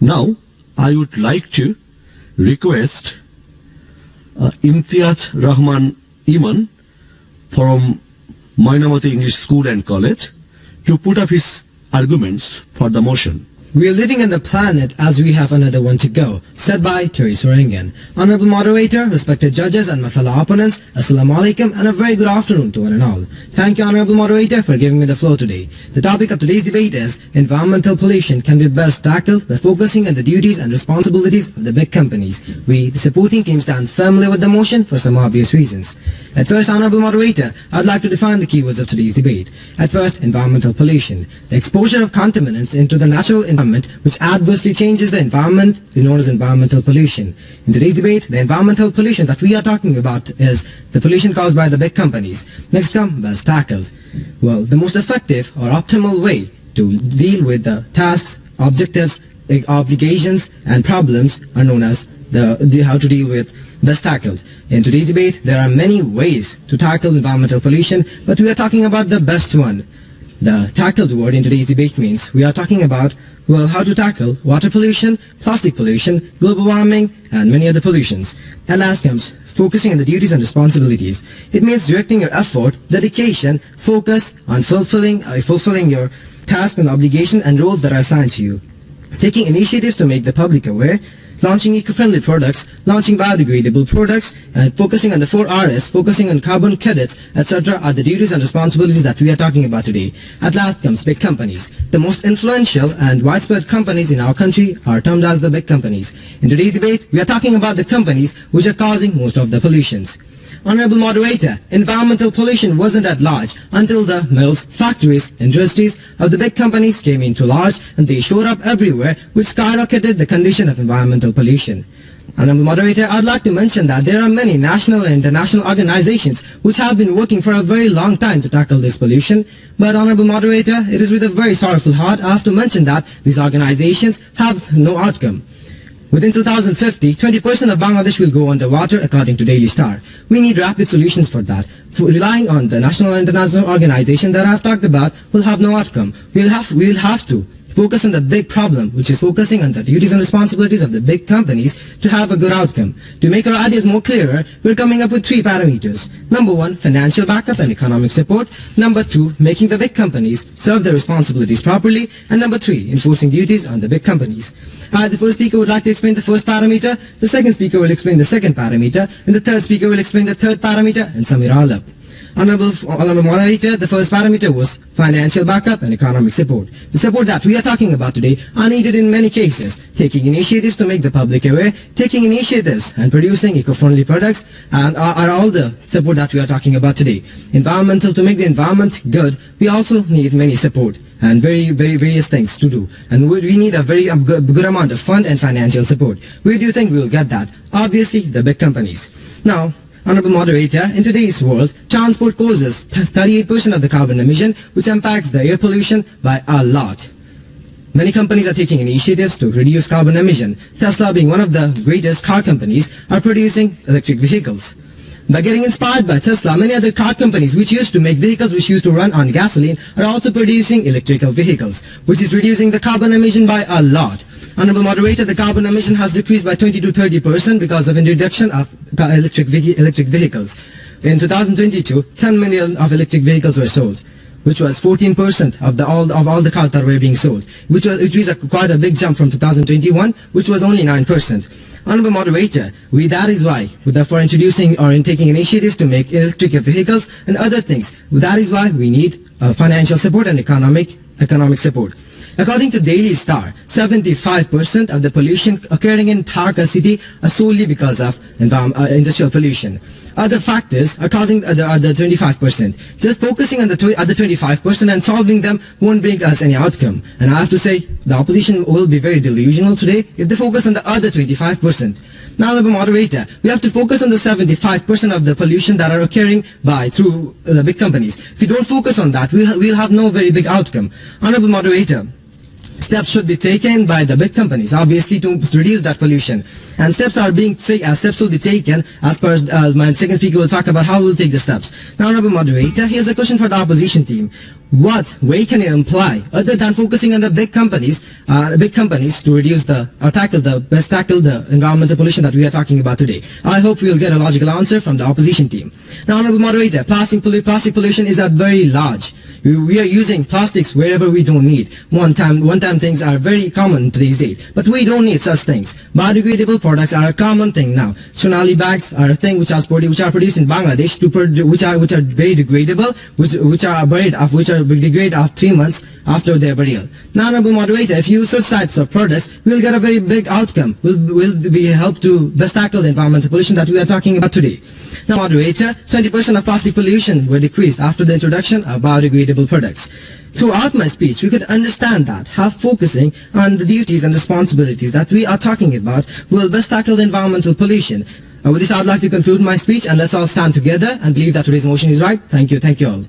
Now, I would like to request Imtiaz Rahman Emon from Mainamati English School and College to put up his arguments for the motion. We are living on the planet as we have another one to go, said by Teresa Rengen. Honorable moderator, respected judges and my fellow opponents, Assalamu alaikum and a very good afternoon to one and all. Thank you, honorable moderator, for giving me the floor today. The topic of today's debate is environmental pollution can be best tackled by focusing on the duties and responsibilities of the big companies. We, the supporting team, stand firmly with the motion for some obvious reasons. At first, honorable moderator, I would like to define the keywords of today's debate. At first, environmental pollution. The exposure of contaminants into the natural environment which adversely changes the environment is known as environmental pollution. In today's debate, the environmental pollution that we are talking about is the pollution caused by the big companies. Next come, best tackled. Well, the most effective or optimal way to deal with the tasks, objectives, obligations and problems are known as how to deal with best tackled. In today's debate, there are many ways to tackle environmental pollution, but we are talking about the best one. The tackled word in today's debate means we are talking about, well, how to tackle water pollution, plastic pollution, global warming, and many other pollutions. And last comes focusing on the duties and responsibilities. It means directing your effort, dedication, focus on fulfilling your tasks and obligations and roles that are assigned to you. Taking initiatives to make the public aware, launching eco-friendly products, launching biodegradable products, and focusing on the 4 Rs, focusing on carbon credits, etc. are the duties and responsibilities that we are talking about today. At last comes big companies. The most influential and widespread companies in our country are termed as the big companies. In today's debate, we are talking about the companies which are causing most of the pollutions. Honorable moderator, environmental pollution wasn't at large until the mills, factories, industries of the big companies came into large and they showed up everywhere, which skyrocketed the condition of environmental pollution. Honorable moderator, I'd like to mention that there are many national and international organizations which have been working for a very long time to tackle this pollution. But honorable moderator, it is with a very sorrowful heart I have to mention that these organizations have no outcome. Within 2050, 20% of Bangladesh will go underwater according to Daily Star. We need rapid solutions for that. Relying on the national and international organization that I've talked about will have no outcome. We'll have to focus on the big problem, which is focusing on the duties and responsibilities of the big companies to have a good outcome. To make our ideas more clearer, we're coming up with 3 parameters. Number 1, financial backup and economic support. Number 2, making the big companies serve their responsibilities properly. And number 3, enforcing duties on the big companies. The first speaker would like to explain the first parameter, the second speaker will explain the second parameter, and the third speaker will explain the third parameter, and sum it all up. Honorable moderator, the first parameter was financial backup and economic support. The support that we are talking about today are needed in many cases. Taking initiatives to make the public aware, taking initiatives and producing eco-friendly products and are all the support that we are talking about today. Environmental, to make the environment good, we also need many support and various things to do. And we need a very good amount of fund and financial support. Where do you think we will get that? Obviously, the big companies. Now, honorable moderator, in today's world, transport causes 38% of the carbon emission, which impacts the air pollution by a lot. Many companies are taking initiatives to reduce carbon emission. Tesla, being one of the greatest car companies, are producing electric vehicles. By getting inspired by Tesla, many other car companies which used to make vehicles which used to run on gasoline are also producing electrical vehicles, which is reducing the carbon emission by a lot. Honorable moderator, the carbon emission has decreased by 20 to 30% because of introduction of electric vehicles. In 2022, 10 million of electric vehicles were sold, which was 14% of all the cars that were being sold, which was quite a big jump from 2021, which was only 9%. Honorable moderator, that is why, therefore introducing or taking initiatives to make electric vehicles and other things, that is why we need financial support and economic support. According to Daily Star, 75% of the pollution occurring in Dhaka city are solely because of industrial pollution. Other factors are causing the other 25%. Just focusing on the other 25% and solving them won't bring us any outcome. And I have to say, the opposition will be very delusional today if they focus on the other 25%. Now, honorable moderator, we have to focus on the 75% of the pollution that are occurring through the big companies. If we don't focus on that, we'll have no very big outcome. Honorable moderator, steps should be taken by the big companies, obviously, to reduce that pollution. And steps will be taken as per my second speaker will talk about how we'll take the steps. Now, honorable moderator, here's a question for the opposition team. What way can you imply other than focusing on the big companies to reduce or tackle the environmental pollution that we are talking about today? I hope we will get a logical answer from the opposition team. Now, honorable moderator, plastic pollution is very large. We are using plastics wherever we don't need. One-time things are very common in today's date, but we don't need such things. Biodegradable products are a common thing now. Sonali bags are a thing which are produced in Bangladesh which are very degradable, which degrade after 3 months after their burial. Now, honorable moderator, if you use such types of products, we'll get a very big outcome. We'll be helped to best tackle the environmental pollution that we are talking about today. Now, moderator, 20% of plastic pollution were decreased after the introduction of biodegradable products. Throughout my speech, we could understand that how focusing on the duties and responsibilities that we are talking about will best tackle the environmental pollution. With this, I would like to conclude my speech, and let's all stand together and believe that today's motion is right. Thank you all.